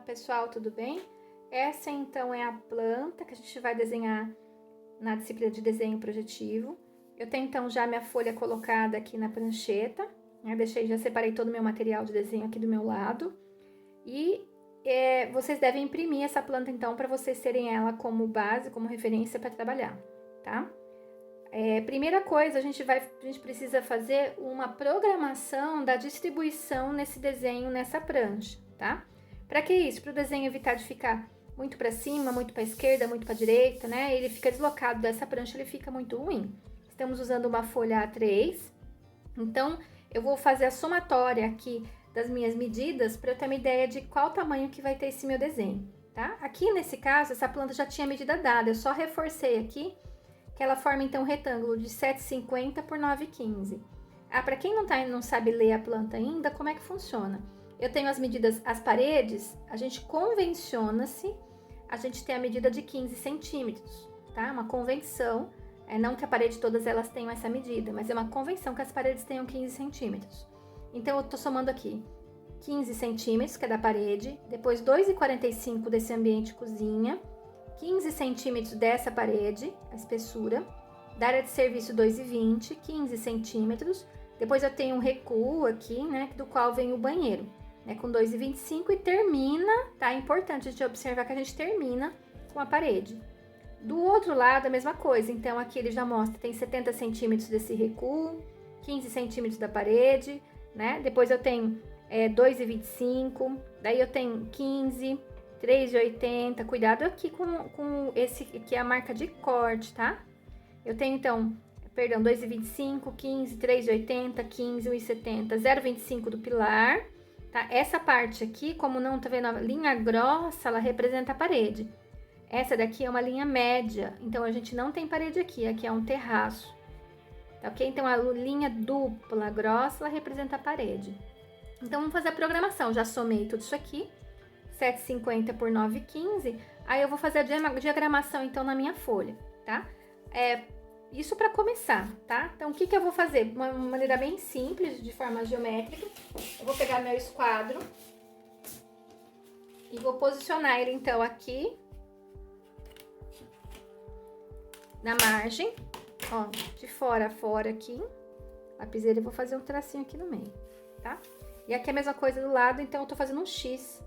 pessoal, tudo bem? Essa então é a planta que a gente vai desenhar na disciplina de desenho projetivo. Eu tenho então já minha folha colocada aqui na prancheta, né? Já separei todo o meu material de desenho aqui do meu lado. E vocês devem imprimir essa planta então para vocês terem ela como base, como referência para trabalhar, tá? Primeira coisa, a gente precisa fazer uma programação da distribuição nesse desenho, nessa prancha, tá? Para que isso? Para o desenho evitar de ficar muito para cima, muito para esquerda, muito para direita, né? Ele fica deslocado dessa prancha, ele fica muito ruim. Estamos usando uma folha A3, então eu vou fazer a somatória aqui das minhas medidas para eu ter uma ideia de qual tamanho que vai ter esse meu desenho, tá? Aqui nesse caso, essa planta já tinha medida dada, eu só reforcei aqui que ela forma então um retângulo de 7,50 por 9,15. Para quem não sabe ler a planta ainda, como é que funciona? Eu tenho as medidas, as paredes, a gente convenciona-se, a gente tem a medida de 15 centímetros, tá? Uma convenção, não que a parede todas elas tenham essa medida, mas é uma convenção que as paredes tenham 15 centímetros. Então, eu tô somando aqui 15 centímetros, que é da parede, depois 2,45 desse ambiente cozinha, 15 centímetros dessa parede, a espessura, da área de serviço 2,20, 15 centímetros, depois eu tenho um recuo aqui, né, do qual vem o banheiro, né, com 2,25 e termina, tá? É importante a gente observar que a gente termina com a parede. Do outro lado, a mesma coisa, então aqui ele já mostra, tem 70 centímetros desse recuo, 15 centímetros da parede, né, depois eu tenho 2,25, daí eu tenho 15, 3,80, cuidado aqui com esse que é a marca de corte, tá? Eu tenho então, 2,25, 15, 3,80, 15, 1,70, 0,25 do pilar, tá? Essa parte aqui, como não tá vendo a linha grossa, ela representa a parede. Essa daqui é uma linha média, então a gente não tem parede aqui, aqui é um terraço, tá ok? Então a linha dupla grossa, ela representa a parede. Então vamos fazer a programação, já somei tudo isso aqui. 7,50 por 9,15, aí eu vou fazer a diagramação então na minha folha, tá? Isso para começar, tá? Então, o que eu vou fazer? Uma maneira bem simples, de forma geométrica. Eu vou pegar meu esquadro e vou posicionar ele então aqui na margem, ó, de fora a fora aqui. Lapiseira, eu vou fazer um tracinho aqui no meio, tá? E aqui a mesma coisa do lado, então eu tô fazendo um X.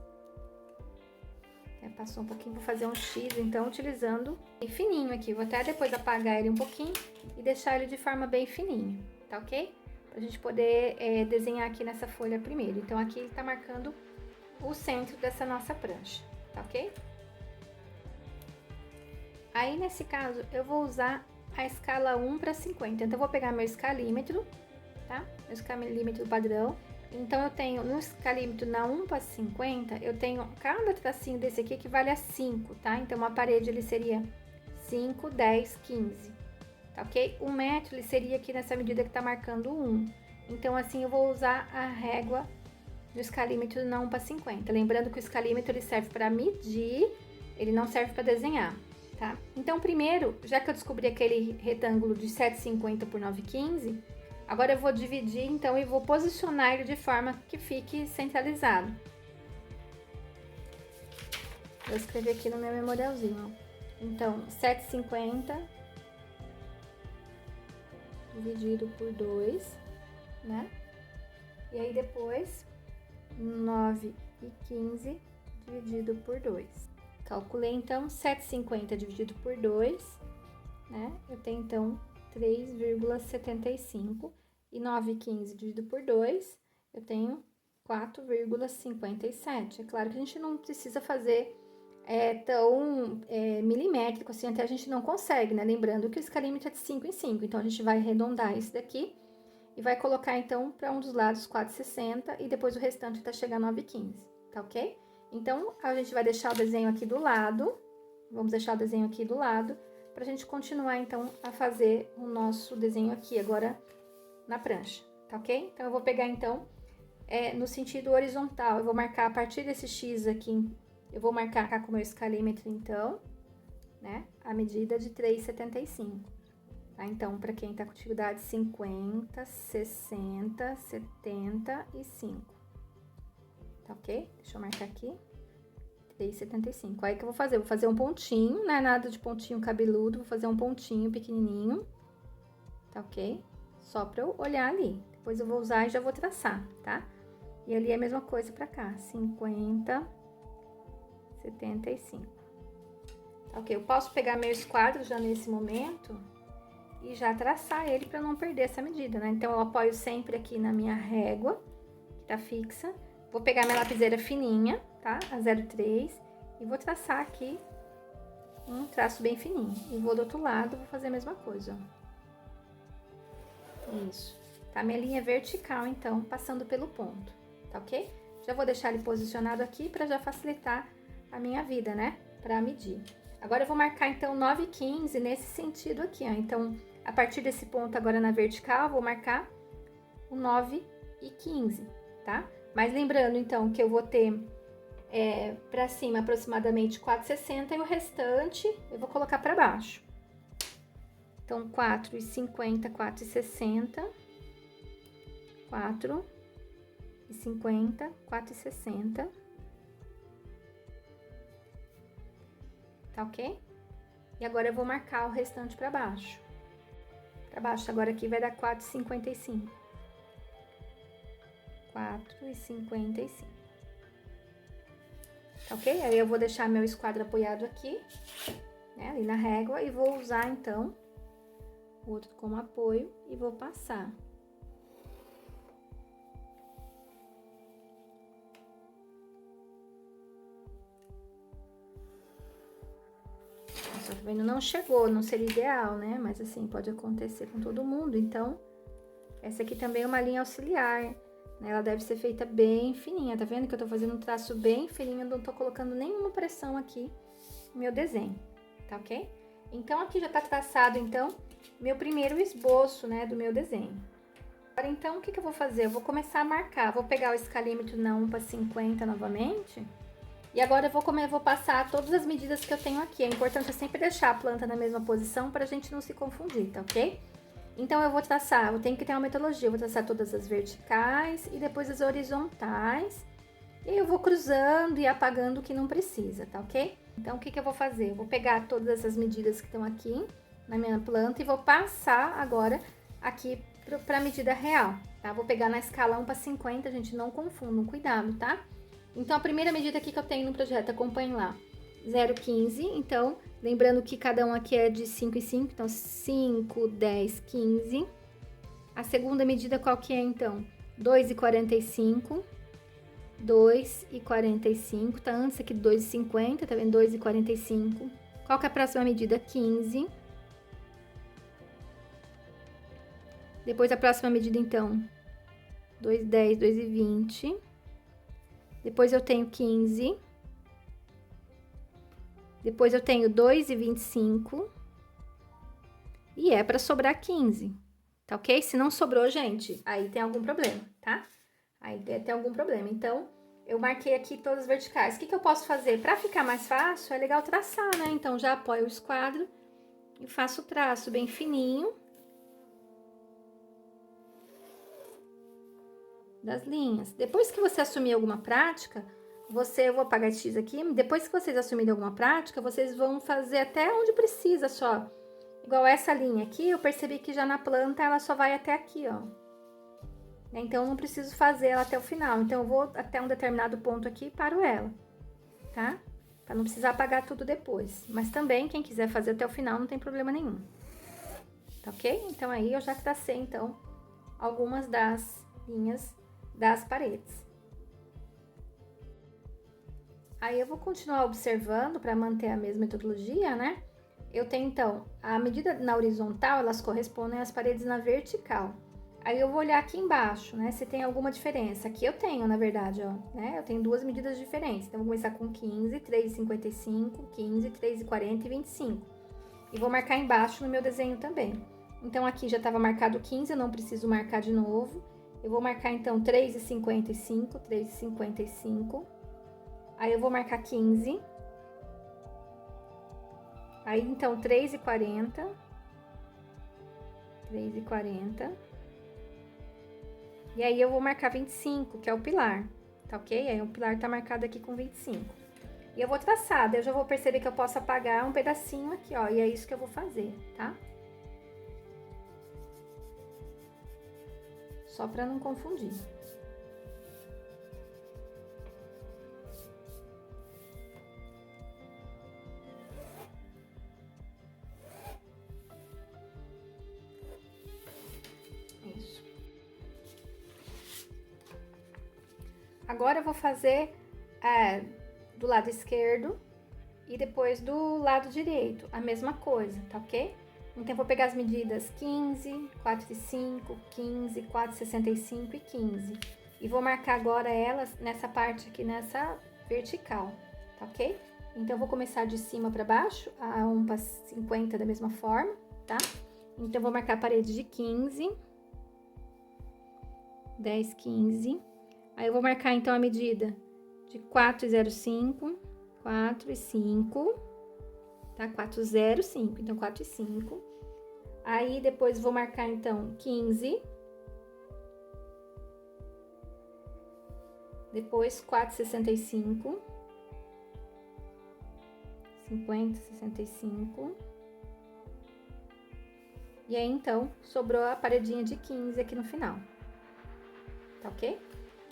Passou um pouquinho, vou fazer um X, então, utilizando bem fininho aqui. Vou até depois apagar ele um pouquinho e deixar ele de forma bem fininha, tá ok? Pra gente poder desenhar aqui nessa folha primeiro. Então, aqui ele tá marcando o centro dessa nossa prancha, tá ok? Aí, nesse caso, eu vou usar a escala 1 para 50. Então, eu vou pegar meu escalímetro, tá? Meu escalímetro padrão. Então, eu tenho no escalímetro na 1 para 50, eu tenho cada tracinho desse aqui equivale a 5, tá? Então, uma parede ele seria 5, 10, 15, tá ok? 1 metro ele seria aqui nessa medida que tá marcando 1. Então, assim, eu vou usar a régua do escalímetro na 1 para 50. Lembrando que o escalímetro ele serve para medir, ele não serve para desenhar, tá? Então, primeiro, já que eu descobri aquele retângulo de 7,50 por 9,15, agora eu vou dividir, então, e vou posicionar ele de forma que fique centralizado. Vou escrever aqui no meu memorialzinho, ó. Então, 7,50 dividido por 2, né? E aí, depois, 9,15 dividido por 2. Calculei, então, 7,50 dividido por 2, né? Eu tenho, então, 3,75 e 9,15 dividido por 2, eu tenho 4,57. É claro que a gente não precisa fazer tão milimétrico assim, até a gente não consegue, né? Lembrando que o escalímetro é de 5 em 5, então a gente vai arredondar isso daqui e vai colocar então para um dos lados 4,60 e depois o restante até chegar a 9,15, tá ok? Então, a gente vai deixar o desenho aqui do lado, vamos deixar o desenho aqui do lado, pra gente continuar, então, a fazer o nosso desenho aqui, agora, na prancha, tá ok? Então, eu vou pegar, então, no sentido horizontal, eu vou marcar a partir desse X aqui, eu vou marcar com o meu escalímetro, então, né, a medida de 3,75, tá? Então, pra quem tá com dificuldade, 50, 60, 75, tá ok? Deixa eu marcar aqui. 3,75. Aí que eu vou fazer? Vou fazer um pontinho, não é nada de pontinho cabeludo, vou fazer um pontinho pequenininho, tá ok? Só pra eu olhar ali. Depois eu vou usar e já vou traçar, tá? E ali é a mesma coisa pra cá, 50, 75. Tá ok? Eu posso pegar meu esquadro já nesse momento e já traçar ele pra não perder essa medida, né? Então, eu apoio sempre aqui na minha régua, que tá fixa. Vou pegar minha lapiseira fininha, tá? A 0,3 e vou traçar aqui um traço bem fininho. E vou do outro lado, vou fazer a mesma coisa, ó. Isso. Tá? Minha linha vertical, então, passando pelo ponto, tá ok? Já vou deixar ele posicionado aqui pra já facilitar a minha vida, né? Pra medir. Agora, eu vou marcar, então, 9,15 nesse sentido aqui, ó. Então, a partir desse ponto agora na vertical, vou marcar o 9,15, tá? Mas lembrando, então, que eu vou ter pra cima aproximadamente 4,60 e o restante eu vou colocar pra baixo. Então, 4,50, 4,60, 4,50, 4,60. Tá ok? E agora eu vou marcar o restante pra baixo. Pra baixo agora aqui vai dar 4,55. 4,55. Tá ok? Aí eu vou deixar meu esquadro apoiado aqui, né, ali na régua, e vou usar, então, o outro como apoio e vou passar. Só que vendo, não chegou, não seria ideal, né? Mas assim, pode acontecer com todo mundo. Então, essa aqui também é uma linha auxiliar, né? Ela deve ser feita bem fininha, tá vendo que eu tô fazendo um traço bem fininho, não tô colocando nenhuma pressão aqui no meu desenho, tá ok? Então, aqui já tá traçado, então, meu primeiro esboço, né, do meu desenho. Agora, então, o que que eu vou fazer? Eu vou começar a marcar, vou pegar o escalímetro na 1/50 novamente. E agora eu vou passar todas as medidas que eu tenho aqui. É importante sempre deixar a planta na mesma posição pra gente não se confundir, tá ok? Então, eu vou traçar, eu tenho que ter uma metodologia, eu vou traçar todas as verticais e depois as horizontais. E eu vou cruzando e apagando o que não precisa, tá ok? Então, o que que eu vou fazer? Eu vou pegar todas essas medidas que estão aqui na minha planta e vou passar agora aqui pra medida real, tá? Vou pegar na escala 1/50, gente, não confundam, cuidado, tá? Então, a primeira medida aqui que eu tenho no projeto, acompanhe lá, 0,15. Então, lembrando que cada um aqui é de 5 e 5, então 5, 10, 15. A segunda medida qual que é, então? 2,45. 2,45, tá antes aqui do 2,50, tá vendo? 2,45. Qual que é a próxima medida? 15. Depois a próxima medida, então, 2,10, 2,20. Depois eu tenho 15. Depois eu tenho 2,25. E é pra sobrar 15, tá ok? Se não sobrou, gente, aí tem algum problema, tá? Aí tem algum problema. Então, eu marquei aqui todas as verticais. O que que eu posso fazer? Pra ficar mais fácil, é legal traçar, né? Então, já apoio o esquadro e faço o traço bem fininho das linhas. Depois que você assumir alguma prática, eu vou apagar esse X aqui, depois que vocês assumirem alguma prática, vocês vão fazer até onde precisa só. Igual essa linha aqui, eu percebi que já na planta ela só vai até aqui, ó. Então, eu não preciso fazer ela até o final. Então, eu vou até um determinado ponto aqui e paro ela, tá? Pra não precisar apagar tudo depois. Mas também, quem quiser fazer até o final, não tem problema nenhum. Tá ok? Então, aí eu já tracei, então, algumas das linhas das paredes. Aí, eu vou continuar observando para manter a mesma metodologia, né? Eu tenho, então, a medida na horizontal, elas correspondem às paredes na vertical. Aí, eu vou olhar aqui embaixo, né, se tem alguma diferença. Aqui eu tenho, na verdade, ó, né, eu tenho duas medidas diferentes. Então, eu vou começar com 15, 3,55, 15, 3,40 e 25. E vou marcar embaixo no meu desenho também. Então, aqui já estava marcado 15, eu não preciso marcar de novo. Eu vou marcar, então, 3,55, 3,55. Aí, eu vou marcar 15. Aí, então, 3,40. 3,40. E aí, eu vou marcar 25, que é o pilar, tá ok? Aí, o pilar tá marcado aqui com 25. E eu vou traçar, daí eu já vou perceber que eu posso apagar um pedacinho aqui, ó, e é isso que eu vou fazer, tá? Só pra não confundir. Isso. Agora eu vou fazer do lado esquerdo e depois do lado direito, a mesma coisa, tá ok? Então, eu vou pegar as medidas 15, 4,5, 15, 4,65 e 15. E vou marcar agora elas nessa parte aqui, nessa vertical, tá ok? Então, eu vou começar de cima para baixo, a 1,50 da mesma forma, tá? Então, eu vou marcar a parede de 15, 10, 15. Aí, eu vou marcar, então, a medida de 4,05, 4 e 5, tá? 4,05, então 4 e 5. Aí, depois vou marcar, então, 15. Depois, 4,65. 50, 65. E aí, então, sobrou a paredinha de 15 aqui no final. Tá ok?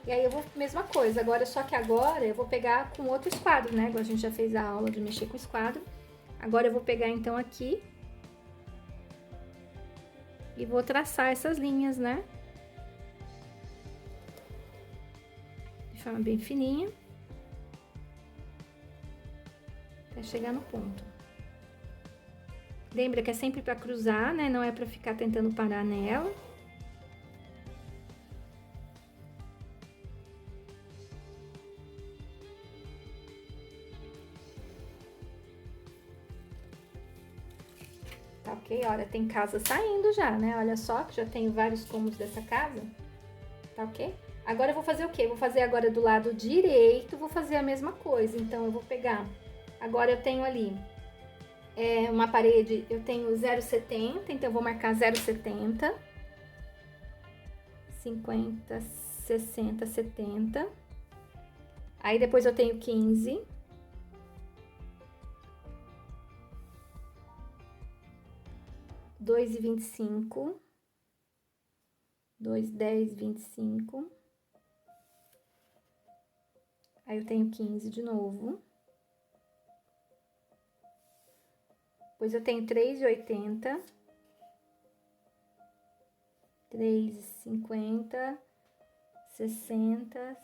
E aí, eu vou, mesma coisa, agora, só que agora eu vou pegar com outro esquadro, né? Igual a gente já fez a aula de mexer com esquadro. Agora, eu vou pegar, então, aqui e vou traçar essas linhas, né? De forma bem fininha. Até chegar no ponto. Lembra que é sempre pra cruzar, né? Não é pra ficar tentando parar nela. Tá ok? Olha, tem casa saindo já, né? Olha só, que já tenho vários cômodos dessa casa. Tá ok? Agora eu vou fazer o quê? Vou fazer agora do lado direito, vou fazer a mesma coisa. Então, eu vou pegar... Agora, eu tenho ali uma parede, eu tenho 0,70, então eu vou marcar 0,70. 50, 60, 70. Aí, depois eu tenho 15. 2,25. 2,10, 25. Aí, eu tenho 15 de novo. Depois, eu tenho 3,80. 3,50. 60.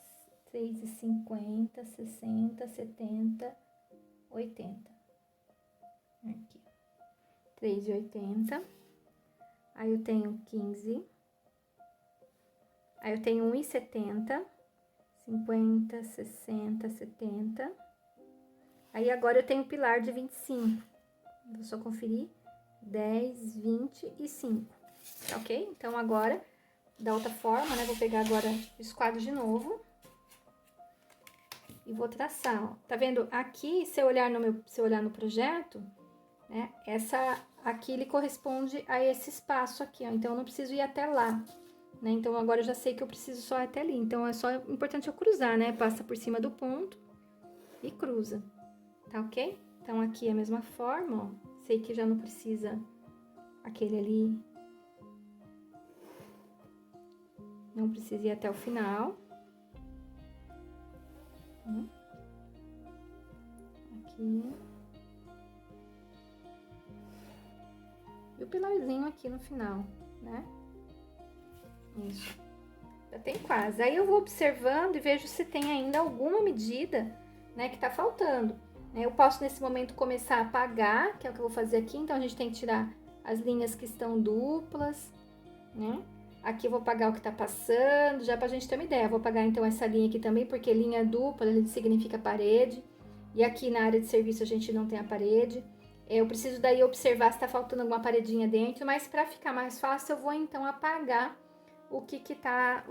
3,50. 60, 70, 80. Aqui. 3,80. Aí, eu tenho 15. Aí, eu tenho 1,70. 50, 60, 70. Aí, agora eu tenho pilar de 25. Vou só conferir. 10, 20 e 5. Tá ok? Então, agora, da outra forma, né? Vou pegar agora o esquadro de novo. E vou traçar, ó. Tá vendo? Aqui, se eu olhar no projeto, né? Aqui, ele corresponde a esse espaço aqui, ó. Então, eu não preciso ir até lá. Né? Então, agora eu já sei que eu preciso só ir até ali. Então, é só importante eu cruzar, né? Passa por cima do ponto e cruza, tá ok? Então, aqui é a mesma forma, ó. Sei que já não precisa aquele ali. Não precisa ir até o final. Aqui. E o pilarzinho aqui no final, né? Isso. Já tem quase. Aí eu vou observando e vejo se tem ainda alguma medida, né, que tá faltando. Eu posso, nesse momento, começar a apagar, que é o que eu vou fazer aqui. Então, a gente tem que tirar as linhas que estão duplas, né? Aqui eu vou apagar o que tá passando, já pra gente ter uma ideia. Eu vou apagar, então, essa linha aqui também, porque linha dupla, ele significa parede. E aqui na área de serviço a gente não tem a parede. Eu preciso daí observar se tá faltando alguma paredinha dentro, mas pra ficar mais fácil, eu vou, então, apagar o que tá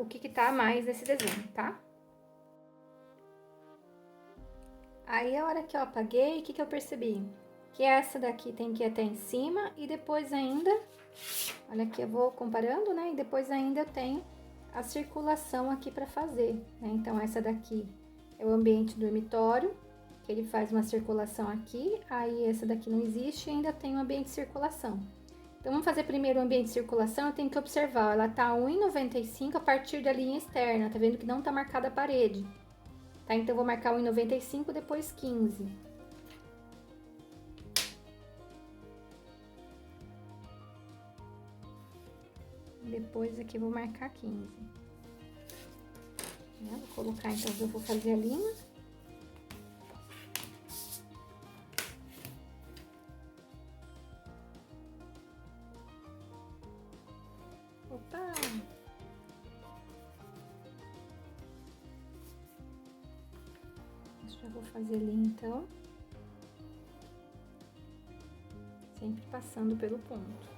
a mais nesse desenho, tá? Aí, a hora que eu apaguei, o que eu percebi? Que essa daqui tem que ir até em cima e depois ainda, olha aqui, eu vou comparando, né? E depois ainda eu tenho a circulação aqui pra fazer, né? Então, essa daqui é o ambiente dormitório, que ele faz uma circulação aqui, aí essa daqui não existe e ainda tem um ambiente de circulação. Então, vamos fazer primeiro o ambiente de circulação, eu tenho que observar, ela tá 1,95 a partir da linha externa, tá vendo que não tá marcada a parede. Tá, então, eu vou marcar 1,95, depois 15. Depois aqui eu vou marcar 15. Vou colocar, então, eu vou fazer a linha. Opa! Já vou fazer ali, então. Sempre passando pelo ponto.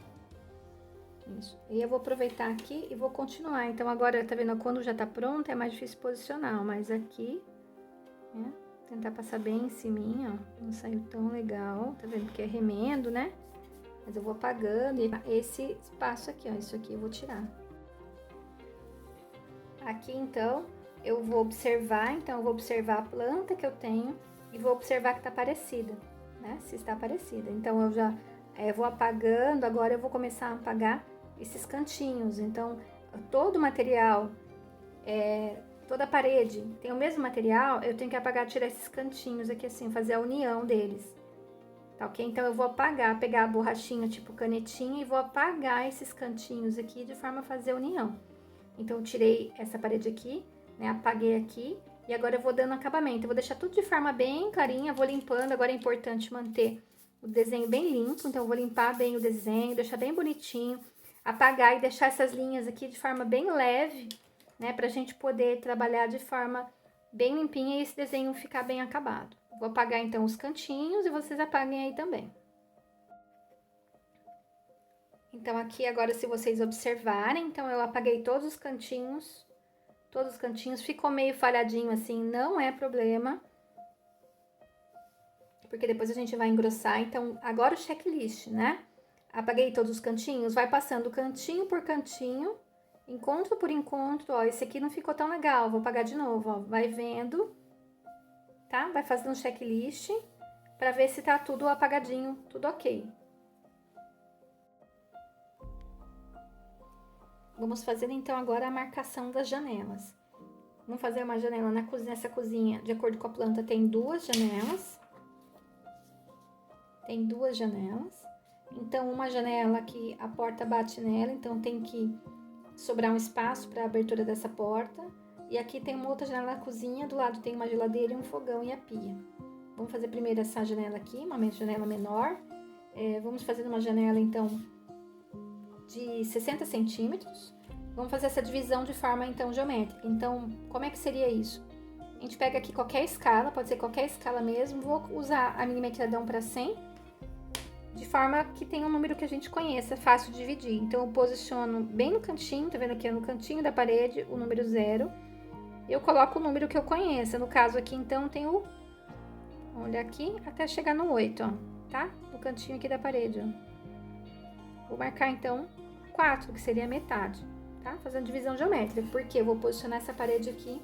Isso. E eu vou aproveitar aqui e vou continuar. Então, agora, tá vendo? Quando já tá pronto, é mais difícil posicionar. Mas aqui, né? Tentar passar bem em cima, ó. Não saiu tão legal. Tá vendo? Porque é remendo, né? Mas eu vou apagando. E esse espaço aqui, ó. Isso aqui eu vou tirar. Aqui, então, eu vou observar. Então, eu vou observar a planta que eu tenho. E vou observar que tá parecida, né? Se está parecida. Então, eu já vou apagando. Agora, eu vou começar a apagar esses cantinhos. Então, todo o material, toda a parede tem o mesmo material, eu tenho que apagar, tirar esses cantinhos aqui assim, fazer a união deles, tá ok? Então, eu vou apagar, pegar a borrachinha tipo canetinha e vou apagar esses cantinhos aqui de forma a fazer a união. Então, eu tirei essa parede aqui, né, apaguei aqui e agora eu vou dando acabamento. Eu vou deixar tudo de forma bem clarinha, vou limpando. Agora é importante manter o desenho bem limpo, então eu vou limpar bem o desenho, deixar bem bonitinho. Apagar e deixar essas linhas aqui de forma bem leve, né? Pra gente poder trabalhar de forma bem limpinha e esse desenho ficar bem acabado. Vou apagar então os cantinhos e vocês apaguem aí também. Então, aqui agora, se vocês observarem, então eu apaguei todos os cantinhos. Todos os cantinhos, ficou meio falhadinho assim, não é problema. Porque depois a gente vai engrossar. Então, agora o checklist, né? Apaguei todos os cantinhos, vai passando cantinho por cantinho, encontro por encontro, ó, esse aqui não ficou tão legal, vou apagar de novo, ó, vai vendo, tá? Vai fazendo um checklist pra ver se tá tudo apagadinho, tudo ok. Vamos fazer então agora a marcação das janelas. Vamos fazer uma janela na cozinha, nessa cozinha, de acordo com a planta, tem duas janelas. Tem duas janelas. Então, uma janela que a porta bate nela, então tem que sobrar um espaço para a abertura dessa porta. E aqui tem uma outra janela na cozinha, do lado tem uma geladeira e um fogão e a pia. Vamos fazer primeiro essa janela aqui, uma janela menor. Vamos fazer uma janela, então, de 60 centímetros. Vamos fazer essa divisão de forma, então, geométrica. Então, como é que seria isso? A gente pega aqui qualquer escala, pode ser qualquer escala mesmo. Vou usar a milimetradão para 100. De forma que tenha um número que a gente conheça, fácil de dividir. Então, eu posiciono bem no cantinho, tá vendo aqui? No cantinho da parede, o número 0. Eu coloco o número que eu conheça. No caso aqui, então, tem o... Olha aqui, até chegar no 8, ó, tá? No cantinho aqui da parede, ó. Vou marcar, então, 4, que seria a metade, tá? Fazendo divisão geométrica, porque eu vou posicionar essa parede aqui,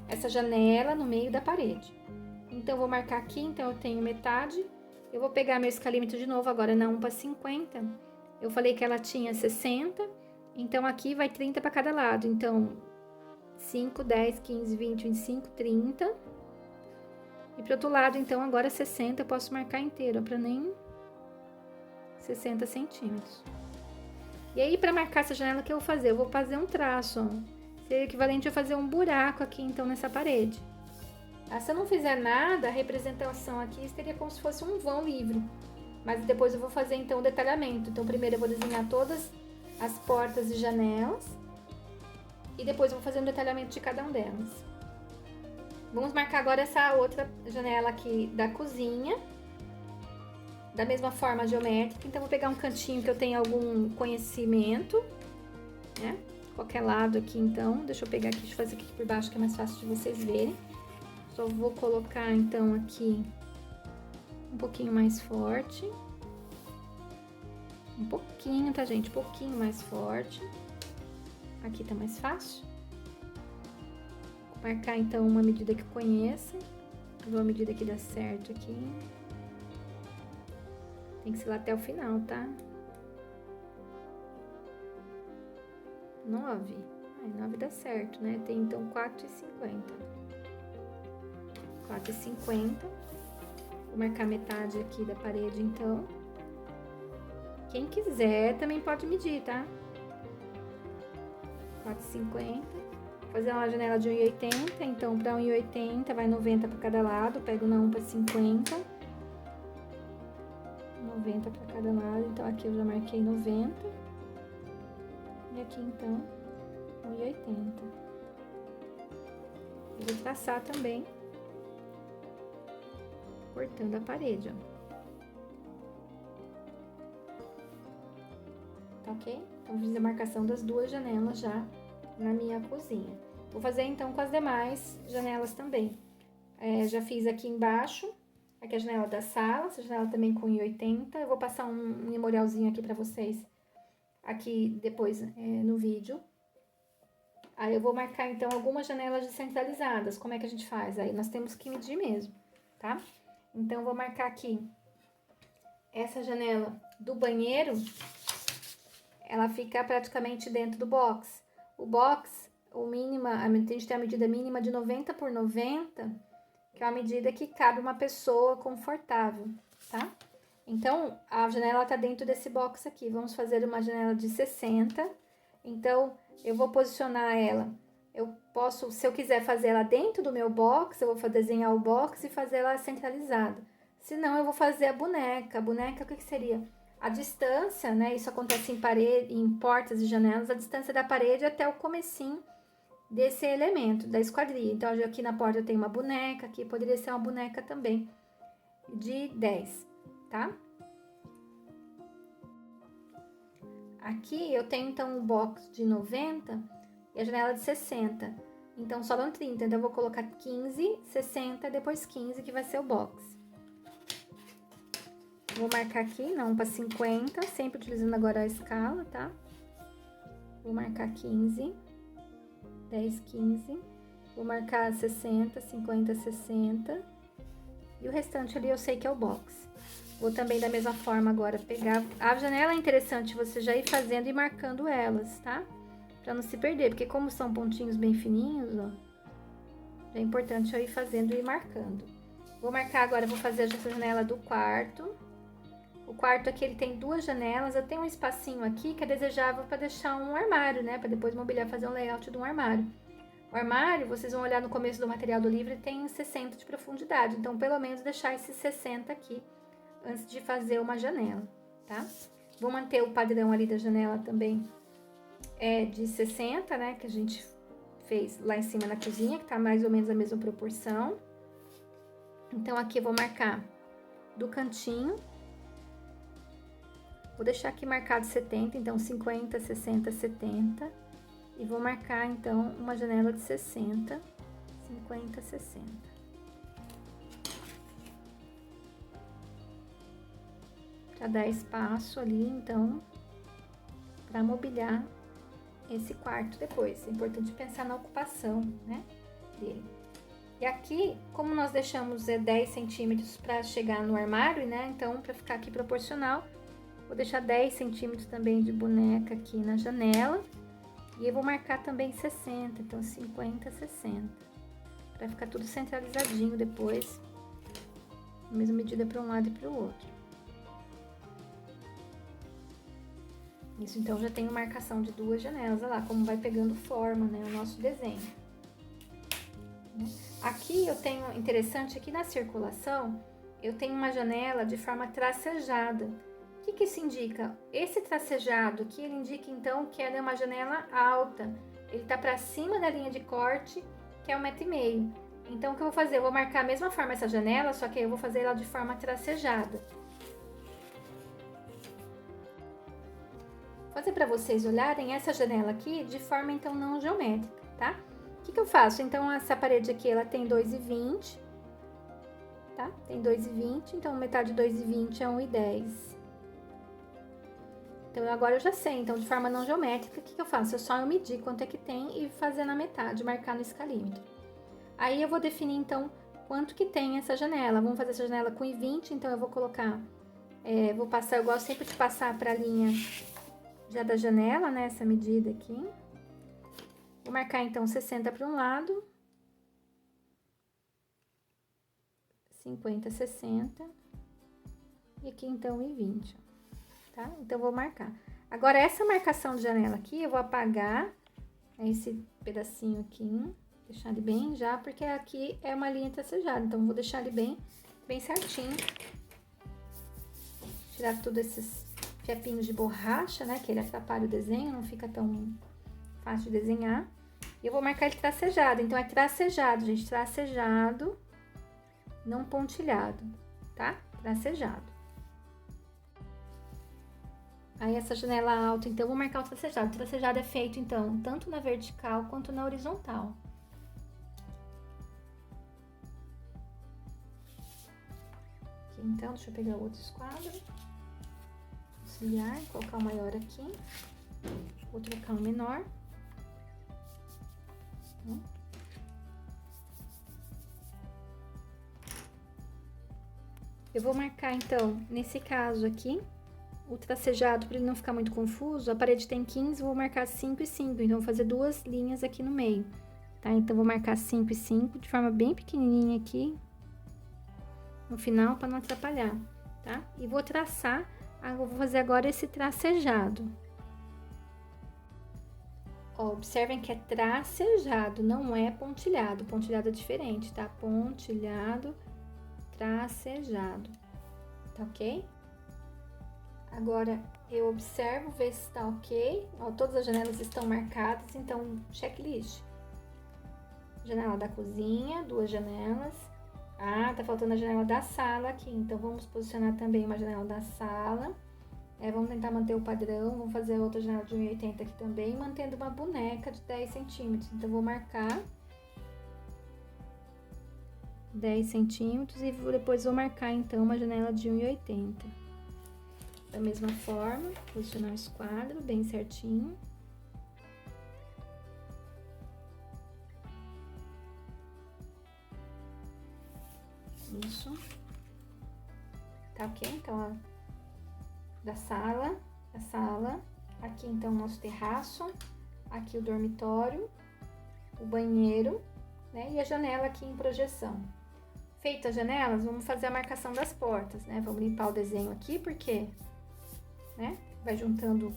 essa janela no meio da parede. Então, eu vou marcar aqui, então, eu tenho metade. Eu vou pegar meu escalímetro de novo agora na 1 para 50. Eu falei que ela tinha 60, então aqui vai 30 para cada lado. Então, 5, 10, 15, 20, 25, 30. E pro outro lado, então, agora 60, eu posso marcar inteiro, para nem 60 centímetros. E aí, para marcar essa janela, o que eu vou fazer? Eu vou fazer um traço, ó. Seria equivalente a fazer um buraco aqui, então, nessa parede. Se eu não fizer nada, a representação aqui seria como se fosse um vão livre. Mas depois eu vou fazer, então, o detalhamento. Então, primeiro eu vou desenhar todas as portas e janelas. E depois eu vou fazer um detalhamento de cada uma delas. Vamos marcar agora essa outra janela aqui da cozinha. Da mesma forma geométrica. Então, eu vou pegar um cantinho que eu tenha algum conhecimento, né? Qualquer lado aqui, então. Deixa eu pegar aqui, deixa eu fazer aqui por baixo, que é mais fácil de vocês verem. Só vou colocar, então, aqui um pouquinho mais forte. Um pouquinho, tá, gente? Um pouquinho mais forte. Aqui tá mais fácil. Vou marcar, então, uma medida que eu conheça. Vou medir aqui dá certo aqui. Tem que ser lá até o final, tá? 9. 9 dá certo, né? Tem então 4,50. 4,50. Vou marcar metade aqui da parede, então. Quem quiser também pode medir, tá? 4,50. Vou fazer uma janela de 1,80. Então, para 1,80 vai 90 para cada lado. Pego na 1 para 50. 90 para cada lado. Então, aqui eu já marquei 90. E aqui, então, 1,80. Eu vou traçar também, cortando a parede, ó. Tá ok? Então, fiz a marcação das duas janelas já na minha cozinha. Vou fazer, então, com as demais janelas também. Já fiz aqui embaixo, aqui a janela da sala, essa janela também com 1,80. Eu vou passar um memorialzinho aqui pra vocês, aqui depois no vídeo. Aí eu vou marcar, então, algumas janelas descentralizadas. Como é que a gente faz? Aí nós temos que medir mesmo, tá? Então, eu vou marcar aqui essa janela do banheiro, ela fica praticamente dentro do box. O box, a gente tem a medida mínima de 90 por 90, que é uma medida que cabe uma pessoa confortável, tá? Então, a janela tá dentro desse box aqui. Vamos fazer uma janela de 60. Então, eu vou posicionar ela. Eu posso, se eu quiser fazer ela dentro do meu box, eu vou desenhar o box e fazer ela centralizada. Se não, eu vou fazer a boneca. A boneca, o que seria? A distância, né? Isso acontece em parede, em portas e janelas, a distância da parede até o comecinho desse elemento, da esquadria. Então, aqui na porta tem uma boneca, aqui poderia ser uma boneca também de 10, tá? Aqui eu tenho, então, um box de 90 e a janela de 60. Então, sobram 30. Então, eu vou colocar 15, 60, depois 15, que vai ser o box. Vou marcar aqui, não, para 50, sempre utilizando agora a escala, tá? Vou marcar 15, 10, 15. Vou marcar 60, 50, 60. E o restante ali eu sei que é o box. Vou também, da mesma forma, agora pegar... A janela é interessante você já ir fazendo e marcando elas, tá? Pra não se perder, porque como são pontinhos bem fininhos, ó, é importante eu ir fazendo e ir marcando. Vou marcar agora, vou fazer essa janela do quarto. O quarto aqui, ele tem duas janelas, eu tenho um espacinho aqui que é desejável para deixar um armário, né? Para depois mobiliar, fazer um layout de um armário. O armário, vocês vão olhar no começo do material do livro, tem 60 de profundidade. Então, pelo menos deixar esses 60 aqui antes de fazer uma janela, tá? Vou manter o padrão ali da janela também de 60, né? Que a gente fez lá em cima na cozinha, que tá mais ou menos a mesma proporção. Então, aqui eu vou marcar do cantinho. Vou deixar aqui marcado 70, então 50, 60, 70. E vou marcar, então, uma janela de 60, 50, 60. Para dar espaço ali, então, para mobiliar esse quarto depois. É importante pensar na ocupação, né, dele. E aqui, como nós deixamos 10 centímetros para chegar no armário, né, então, para ficar aqui proporcional, vou deixar 10 centímetros também de boneca aqui na janela. E eu vou marcar também 60, então 50, 60. Pra ficar tudo centralizadinho depois. Na mesma medida para um lado e para o outro. Isso, então, já tenho marcação de duas janelas. Olha lá como vai pegando forma, né, o nosso desenho. Aqui eu tenho, interessante, aqui na circulação, eu tenho uma janela de forma tracejada. O que isso indica? Esse tracejado aqui, ele indica, então, que ela é uma janela alta. Ele tá para cima da linha de corte, que é 1,5 m. Então, o que eu vou fazer? Eu vou marcar a mesma forma essa janela, só que aí eu vou fazer ela de forma tracejada. Vou fazer para vocês olharem essa janela aqui de forma, então, não geométrica, tá? O que eu faço? Então, essa parede aqui, ela tem 2,20, tá? Tem 2,20, então metade de 2,20 é 1,10. Então, agora eu já sei, então, de forma não geométrica, o que eu faço? Eu só medir quanto é que tem e fazer na metade, marcar no escalímetro. Aí, eu vou definir, então, quanto que tem essa janela. Vamos fazer essa janela com 1,20, então eu vou colocar, vou passar, eu gosto sempre de passar para a linha já da janela, né, essa medida aqui. Vou marcar, então, 60 para um lado, 50, 60, e aqui, então, 1,20, tá? Então, vou marcar. Agora, essa marcação de janela aqui, eu vou apagar esse pedacinho aqui, deixar ele bem já, porque aqui é uma linha tracejada, então, vou deixar ele bem certinho. Tirar todos esses fiapinhos de borracha, né, que ele atrapalha o desenho, não fica tão fácil de desenhar. E eu vou marcar ele tracejado, então é tracejado, gente, tracejado, não pontilhado, tá? Tracejado. Aí essa janela alta, então, eu vou marcar o tracejado. O tracejado é feito, então, tanto na vertical quanto na horizontal. Aqui, então, deixa eu pegar outro esquadro. Auxiliar, colocar o maior aqui. Vou trocar o menor. Eu vou marcar, então, nesse caso aqui, o tracejado, para ele não ficar muito confuso, a parede tem 15, vou marcar 5 e 5, então vou fazer 2 linhas aqui no meio, tá? Então, vou marcar 5 e 5 de forma bem pequenininha aqui, no final, para não atrapalhar, tá? E vou traçar, eu vou fazer agora esse tracejado. Ó, observem que é tracejado, não é pontilhado. Pontilhado é diferente, tá? Pontilhado, tracejado, tá ok? Agora, eu observo, ver se tá ok. Ó, todas as janelas estão marcadas, então, checklist. Janela da cozinha, 2 janelas. Ah, tá faltando a janela da sala aqui, então vamos posicionar também uma janela da sala. Vamos tentar manter o padrão, vamos fazer outra janela de 1,80 aqui também, mantendo uma boneca de 10 centímetros. Então, vou marcar 10 centímetros e depois vou marcar, então, uma janela de 1,80. Da mesma forma, posicionar o esquadro bem certinho. Isso. Tá ok? Então, ó. Da sala, aqui então o nosso terraço, aqui o dormitório, o banheiro, né? E a janela aqui em projeção. Feitas as janelas, vamos fazer a marcação das portas, né? Vamos limpar o desenho aqui, porque, né? Vai juntando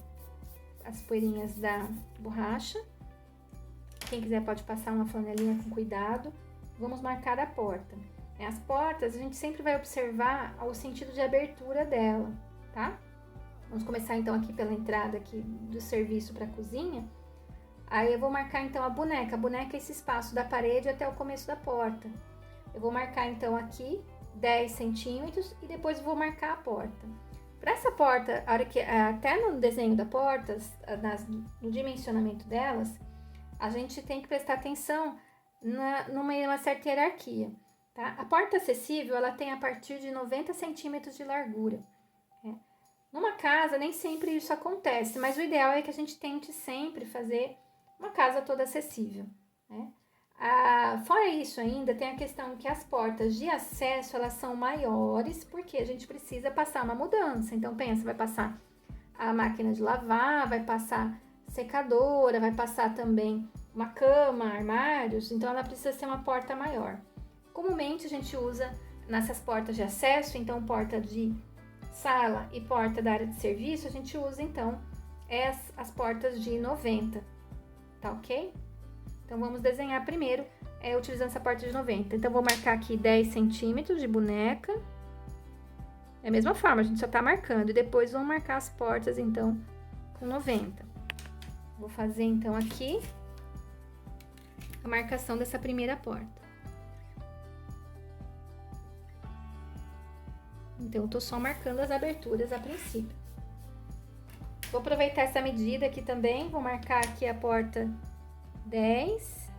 as poeirinhas da borracha. Quem quiser pode passar uma flanelinha com cuidado. Vamos marcar a porta. As portas, a gente sempre vai observar o sentido de abertura dela, tá? Vamos começar, então, aqui pela entrada aqui do serviço para a cozinha. Aí, eu vou marcar, então, a boneca. A boneca é esse espaço da parede até o começo da porta. Eu vou marcar, então, aqui 10 centímetros e depois vou marcar a porta. Para essa porta, a hora que, até no desenho da porta, no dimensionamento delas, a gente tem que prestar atenção numa certa hierarquia, tá? A porta acessível, ela tem a partir de 90 centímetros de largura. Numa casa, nem sempre isso acontece, mas o ideal é que a gente tente sempre fazer uma casa toda acessível, né? Fora isso ainda, tem a questão que as portas de acesso, elas são maiores, porque a gente precisa passar uma mudança. Então, pensa, vai passar a máquina de lavar, vai passar secadora, vai passar também uma cama, armários, então ela precisa ser uma porta maior. Comumente, a gente usa nessas portas de acesso, então porta de sala e porta da área de serviço, a gente usa, então, as portas de 90, tá ok? Então, vamos desenhar primeiro, utilizando essa porta de 90. Então, vou marcar aqui 10 centímetros de boneca. É a mesma forma, a gente só tá marcando. E depois, vamos marcar as portas, então, com 90. Vou fazer, então, aqui a marcação dessa primeira porta. Então, eu tô só marcando as aberturas a princípio. Vou aproveitar essa medida aqui também, vou marcar aqui a porta 10.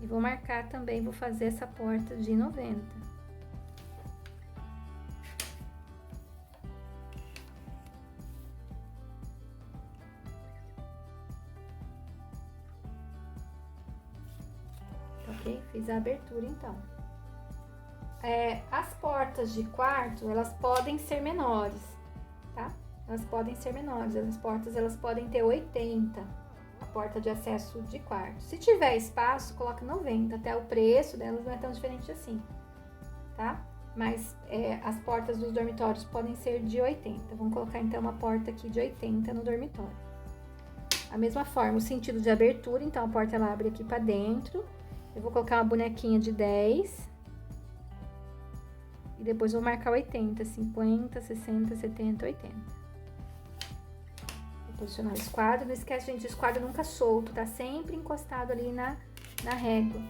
E vou marcar também, vou fazer essa porta de 90. ok? Fiz a abertura, então. As portas de quarto, elas podem ser menores, tá? Elas podem ser menores, as portas elas podem ter 80, a porta de acesso de quarto. Se tiver espaço, coloca 90, até o preço delas não é tão diferente assim, tá? Mas as portas dos dormitórios podem ser de 80. Vamos colocar então uma porta aqui de 80 no dormitório. A mesma forma, o sentido de abertura, então a porta ela abre aqui para dentro. Eu vou colocar uma bonequinha de 10. E depois vou marcar 80, 50, 60, 70, 80. Vou posicionar o esquadro. Não esquece, gente, o esquadro nunca solto, tá sempre encostado ali na régua.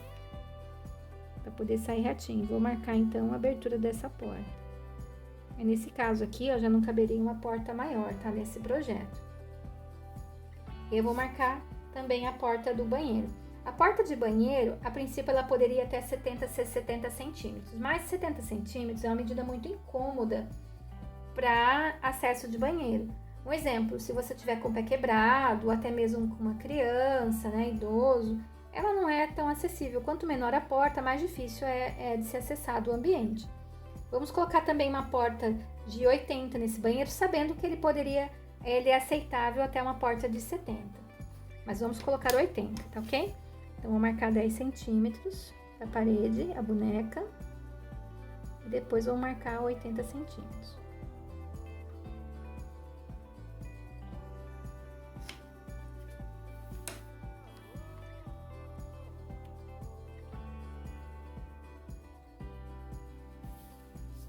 Pra poder sair retinho. Vou marcar, então, a abertura dessa porta. E nesse caso aqui, ó, já não caberia uma porta maior, tá? Nesse projeto. Eu vou marcar também a porta do banheiro. A porta de banheiro, a princípio, ela poderia até 70 centímetros, mas 70 centímetros é uma medida muito incômoda para acesso de banheiro. Um exemplo, se você tiver com o pé quebrado, ou até mesmo com uma criança, né, idoso, ela não é tão acessível. Quanto menor a porta, mais difícil é de ser acessado o ambiente. Vamos colocar também uma porta de 80 nesse banheiro, sabendo que ele é aceitável até uma porta de 70. Mas vamos colocar 80, tá ok? Então, vou marcar 10 centímetros da parede, a boneca. E depois vou marcar 80 centímetros.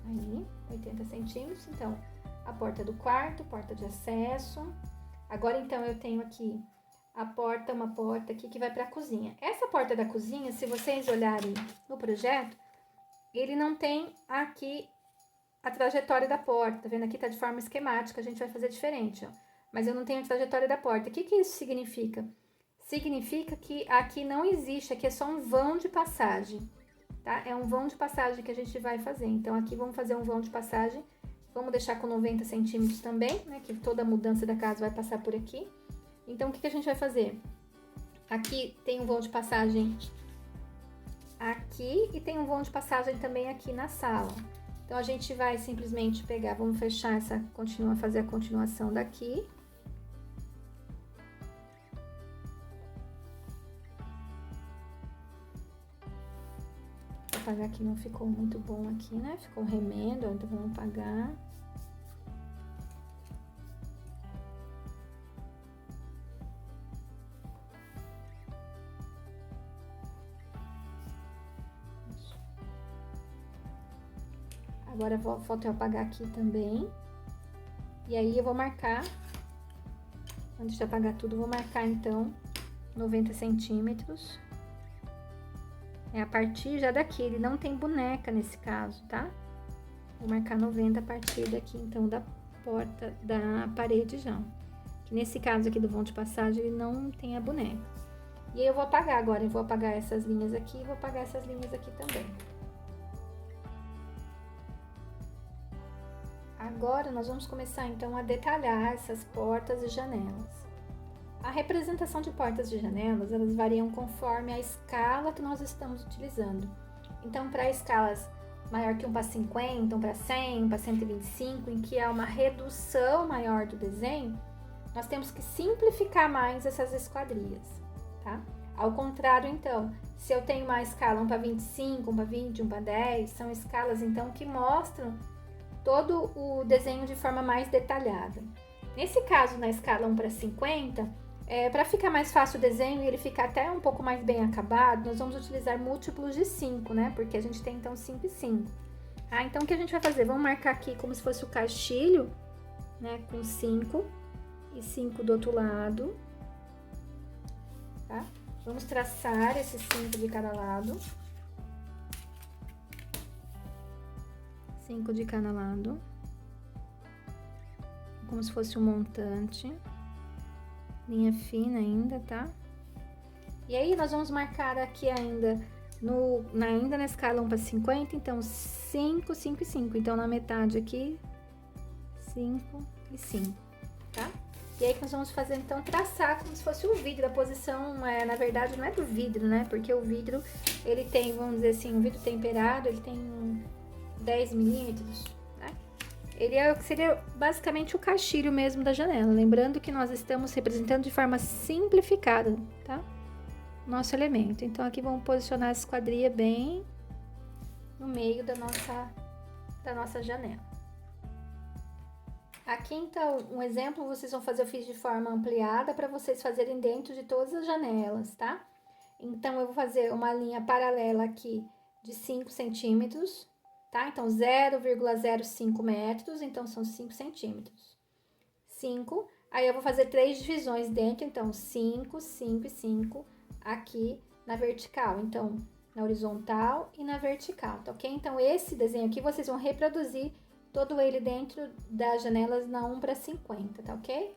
Aí, 80 centímetros. Então, a porta do quarto, porta de acesso. Agora, então, eu tenho aqui uma porta aqui que vai para a cozinha. Essa porta da cozinha, se vocês olharem no projeto, ele não tem aqui a trajetória da porta, tá vendo? Aqui tá de forma esquemática, a gente vai fazer diferente, ó. Mas eu não tenho a trajetória da porta. O que isso significa? Significa que aqui não existe, aqui é só um vão de passagem, tá? É um vão de passagem que a gente vai fazer. Então, aqui vamos fazer um vão de passagem, vamos deixar com 90 centímetros também, né? Que toda a mudança da casa vai passar por aqui. Então, o que a gente vai fazer? Aqui tem um vão de passagem aqui e tem um vão de passagem também aqui na sala. Então, a gente vai simplesmente pegar, vamos fechar fazer a continuação daqui. Vou apagar que não ficou muito bom aqui, né? Ficou remendo, então vamos apagar. Agora, falta eu apagar aqui também. E aí, eu vou marcar, antes de apagar tudo, vou marcar, então, 90 centímetros. É a partir já daqui, ele não tem boneca nesse caso, tá? Vou marcar 90 a partir daqui, então, da porta, da parede já. Que nesse caso aqui do vão de passagem, ele não tem a boneca. E aí, eu vou apagar agora, eu vou apagar essas linhas aqui e vou apagar essas linhas aqui também. Agora, nós vamos começar, então, a detalhar essas portas e janelas. A representação de portas e janelas, elas variam conforme a escala que nós estamos utilizando. Então, para escalas maior que 1 para 50, 1 para 100, 1 para 125, em que há uma redução maior do desenho, nós temos que simplificar mais essas esquadrias, tá? Ao contrário, então, se eu tenho uma escala 1 para 25, 1 para 20, 1 para 10, são escalas, então, que mostram todo o desenho de forma mais detalhada. Nesse caso, na escala 1 para 50, para ficar mais fácil o desenho e ele ficar até um pouco mais bem acabado, nós vamos utilizar múltiplos de 5, né? Porque a gente tem, então, 5 e 5. Então, o que a gente vai fazer? Vamos marcar aqui como se fosse o caixilho, né? Com 5 e 5 do outro lado, tá? Vamos traçar esses 5 de cada lado. 5 de cada lado, como se fosse um montante, linha fina ainda, tá? E aí, nós vamos marcar aqui ainda, ainda na escala 1 para 50, então 5, 5 e 5. Então, na metade aqui, 5 e 5, tá? E aí que nós vamos fazer, então, traçar como se fosse o vidro. A posição, na verdade, não é do vidro, né? Porque o vidro, ele tem, vamos dizer assim, um vidro temperado, ele tem 10 milímetros, né? Ele seria basicamente o caixilho mesmo da janela. Lembrando que nós estamos representando de forma simplificada, tá? Nosso elemento. Então, aqui vamos posicionar essa esquadria bem no meio da nossa janela. Aqui, então, um exemplo, vocês vão fazer, eu fiz de forma ampliada para vocês fazerem dentro de todas as janelas, tá? Então, eu vou fazer uma linha paralela aqui de 5 centímetros, tá? Então, 0,05 metros, então, são 5 centímetros. 5, aí eu vou fazer 3 divisões dentro, então, 5, 5 e 5 aqui na vertical. Então, na horizontal e na vertical, tá ok? Então, esse desenho aqui, vocês vão reproduzir todo ele dentro das janelas na 1:50, tá ok?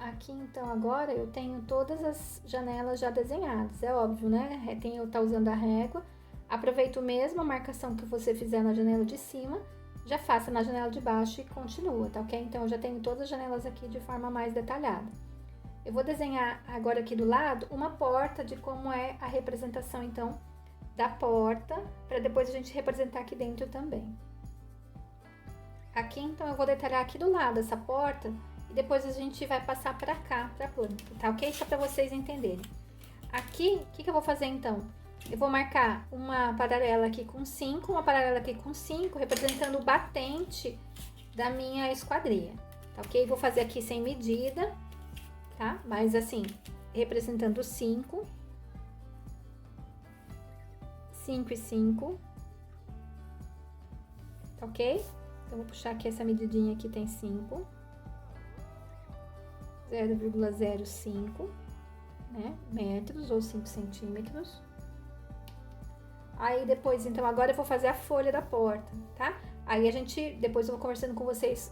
Aqui, então, agora eu tenho todas as janelas já desenhadas, é óbvio, né? Eu tá usando a régua. Aproveito mesmo a marcação que você fizer na janela de cima, já faça na janela de baixo e continua, tá ok? Então, eu já tenho todas as janelas aqui de forma mais detalhada. Eu vou desenhar agora aqui do lado uma porta de como é a representação, então, da porta, para depois a gente representar aqui dentro também. Aqui, então, eu vou detalhar aqui do lado essa porta e depois a gente vai passar para cá, para a planta, tá ok? Só para vocês entenderem. Aqui, o que eu vou fazer, então? Eu vou marcar uma paralela aqui com 5, uma paralela aqui com 5, representando o batente da minha esquadria, tá ok? Vou fazer aqui sem medida, tá? Mas assim, representando 5. 5 e 5, tá ok? Então, vou puxar aqui essa medidinha aqui, tem 5, 0,05, né, metros ou 5 centímetros. Aí, depois, então, agora eu vou fazer a folha da porta, tá? Aí, depois eu vou conversando com vocês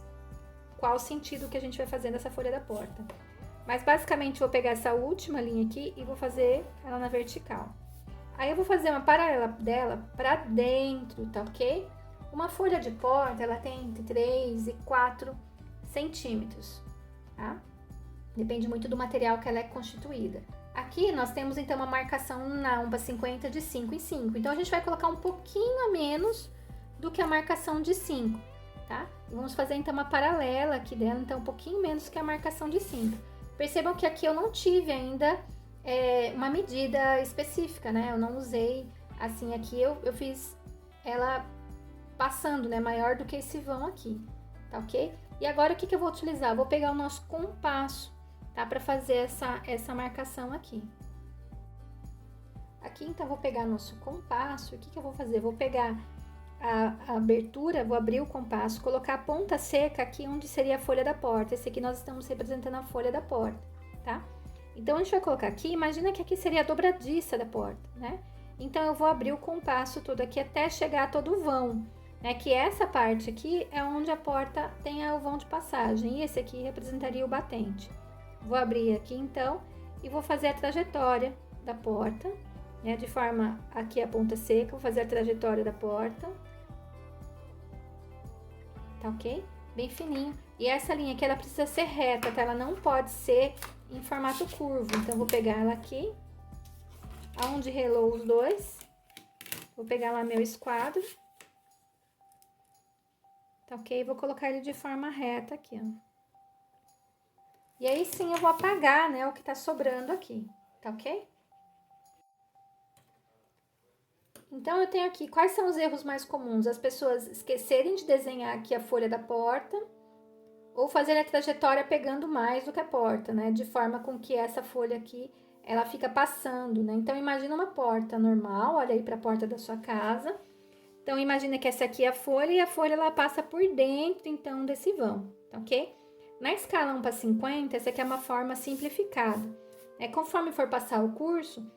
qual o sentido que a gente vai fazer nessa folha da porta. Mas, basicamente, eu vou pegar essa última linha aqui e vou fazer ela na vertical. Aí, eu vou fazer uma paralela dela pra dentro, tá ok? Uma folha de porta, ela tem entre 3 e 4 centímetros, tá? Depende muito do material que ela é constituída. Aqui, nós temos, então, uma marcação na 1:50 de 5 em 5. Então, a gente vai colocar um pouquinho a menos do que a marcação de 5, tá? E vamos fazer, então, uma paralela aqui dela, então, um pouquinho menos que a marcação de 5. Percebam que aqui eu não tive ainda uma medida específica, né? Eu não usei, assim, aqui eu fiz ela passando, né? Maior do que esse vão aqui, tá ok? E agora, o que eu vou utilizar? Eu vou pegar o nosso compasso, tá? Pra fazer essa marcação aqui. Aqui, então, eu vou pegar nosso compasso. O que eu vou fazer? Vou pegar a abertura, vou abrir o compasso, colocar a ponta seca aqui onde seria a folha da porta. Esse aqui nós estamos representando a folha da porta, tá? Então, a gente vai colocar aqui, imagina que aqui seria a dobradiça da porta, né? Então, eu vou abrir o compasso todo aqui até chegar a todo o vão, né? Que essa parte aqui é onde a porta tem o vão de passagem, e esse aqui representaria o batente. Vou abrir aqui, então, e vou fazer a trajetória da porta, né? De forma, aqui a ponta seca, vou fazer a trajetória da porta. Tá ok? Bem fininho. E essa linha aqui, ela precisa ser reta, tá? Ela não pode ser em formato curvo. Então, vou pegar ela aqui, aonde relou os dois. Vou pegar lá meu esquadro. Tá ok? Vou colocar ele de forma reta aqui, ó. E aí, sim, eu vou apagar, né, o que tá sobrando aqui, tá ok? Então, eu tenho aqui, quais são os erros mais comuns? As pessoas esquecerem de desenhar aqui a folha da porta, ou fazer a trajetória pegando mais do que a porta, né? De forma com que essa folha aqui, ela fica passando, né? Então, imagina uma porta normal, olha aí para a porta da sua casa. Então, imagina que essa aqui é a folha e a folha, ela passa por dentro, então, desse vão, tá ok? Na escala 1:50, essa aqui é uma forma simplificada. Conforme for passar o curso,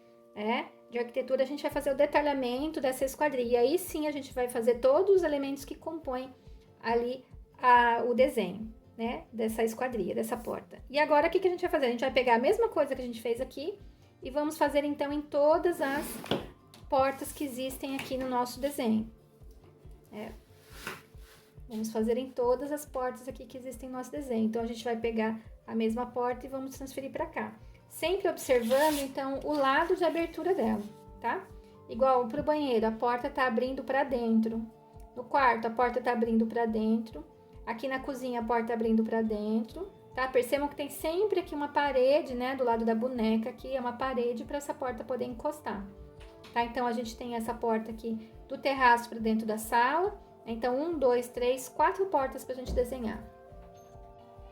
de arquitetura, a gente vai fazer o detalhamento dessa esquadria. Aí, sim, a gente vai fazer todos os elementos que compõem ali o desenho, né, dessa esquadria, dessa porta. E agora, o que a gente vai fazer? A gente vai pegar a mesma coisa que a gente fez aqui e vamos fazer, então, em todas as portas que existem aqui no nosso desenho. Vamos fazer em todas as portas aqui que existem no nosso desenho. Então, a gente vai pegar a mesma porta e vamos transferir para cá. Sempre observando, então, o lado de abertura dela, tá? Igual pro banheiro, a porta tá abrindo para dentro. No quarto, a porta tá abrindo para dentro. Aqui na cozinha, a porta abrindo para dentro, tá? Percebam que tem sempre aqui uma parede, né? Do lado da boneca aqui, é uma parede para essa porta poder encostar, tá? Então, a gente tem essa porta aqui do terraço para dentro da sala. Então, 1, 2, 3, 4 portas pra gente desenhar.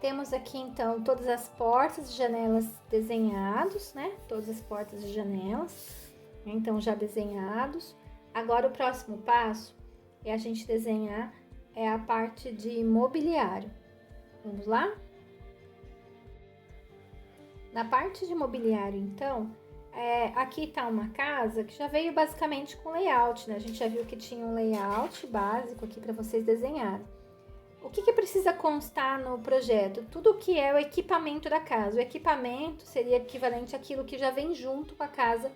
Temos aqui, então, todas as portas e janelas desenhados, né? Todas as portas e janelas, então, já desenhados. Agora, o próximo passo é a gente desenhar a parte de mobiliário. Vamos lá? Na parte de mobiliário, então, aqui tá uma casa que já veio basicamente com layout, né? A gente já viu que tinha um layout básico aqui para vocês desenharem. O que precisa constar no projeto? Tudo que é o equipamento da casa. O equipamento seria equivalente àquilo que já vem junto com a casa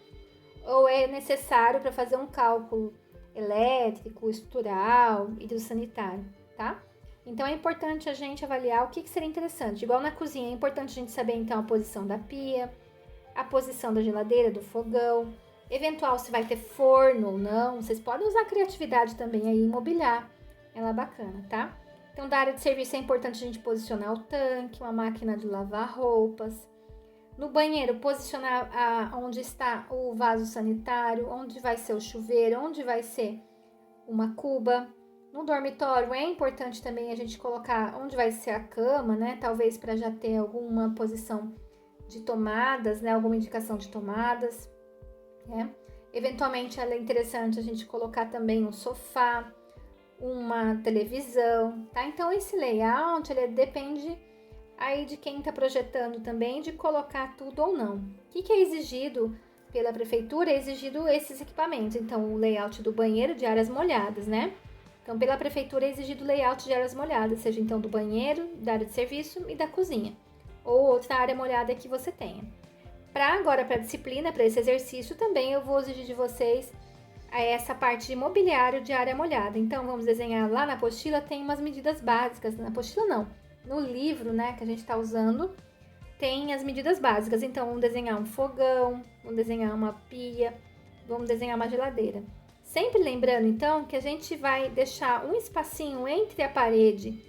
ou é necessário para fazer um cálculo elétrico, estrutural, hidrossanitário, tá? Então, é importante a gente avaliar o que seria interessante. Igual na cozinha, é importante a gente saber, então, a posição da pia, a posição da geladeira, do fogão, eventual se vai ter forno ou não. Vocês podem usar a criatividade também aí em mobiliar. Ela é bacana, tá? Então, da área de serviço é importante a gente posicionar o tanque, uma máquina de lavar roupas. No banheiro, posicionar onde está o vaso sanitário, onde vai ser o chuveiro, onde vai ser uma cuba. No dormitório, é importante também a gente colocar onde vai ser a cama, né? Talvez para já ter alguma posição de tomadas, né? Alguma indicação de tomadas, né? Eventualmente, é interessante a gente colocar também um sofá, uma televisão, tá? Então, esse layout, ele depende aí de quem tá projetando também, de colocar tudo ou não. O que é exigido pela prefeitura? É exigido esses equipamentos. Então, o layout do banheiro de áreas molhadas, né? Então, pela prefeitura é exigido o layout de áreas molhadas, seja então do banheiro, da área de serviço e da cozinha, ou outra área molhada que você tenha. Para a disciplina, para esse exercício, também eu vou exigir de vocês essa parte de mobiliário de área molhada. Então, vamos desenhar lá na apostila, tem umas medidas básicas. Na apostila não, no livro, né, que a gente está usando, tem as medidas básicas. Então, vamos desenhar um fogão, vamos desenhar uma pia, vamos desenhar uma geladeira. Sempre lembrando, então, que a gente vai deixar um espacinho entre a parede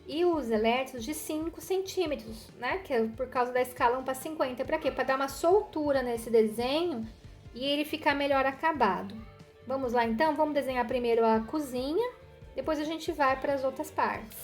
e os elétricos de 5 centímetros, né? Que é por causa da escala 1:50. Para quê? Para dar uma soltura nesse desenho e ele ficar melhor acabado. Vamos lá, então? Vamos desenhar primeiro a cozinha, depois a gente vai para as outras partes.